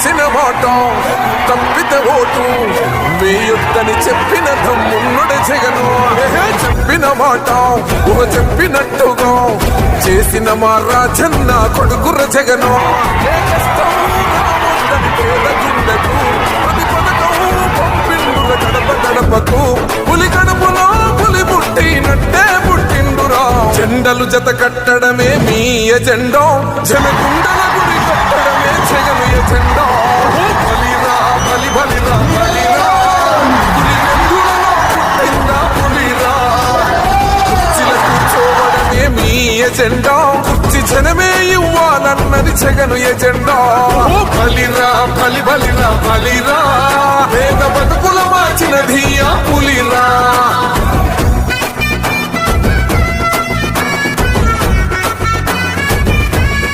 ఇచ్చిన మాట తప్పితే ఓటు వేయొద్దని చెప్పిన తమ్ముడు జగను. చెప్పిన మాట చెప్పినట్టుగా చేసిన మా రాజన్న కొడుకుర జగను. గడప గడపకు పులి గడపలో పులి పుట్టినట్టే పుట్టిండురా. జెండలు జత కట్టడమే మీ ఎజెండా, జనగుండల గుడి కట్టడమే జగను ఎజెండా. బలిరా బలి బలిరా బలిరా, పులి వెందులలో పుట్టిందా పులిరా. కుర్చీల కూర్చోవడమే మీ ఎజెండా, కుర్చీ జనమే ఇవ్వాలన్నది జగను ఎజెండా. బలిరా బలి బలిరా బలిరా, పేద బతుకుల మార్చినది ఆ పులిరా.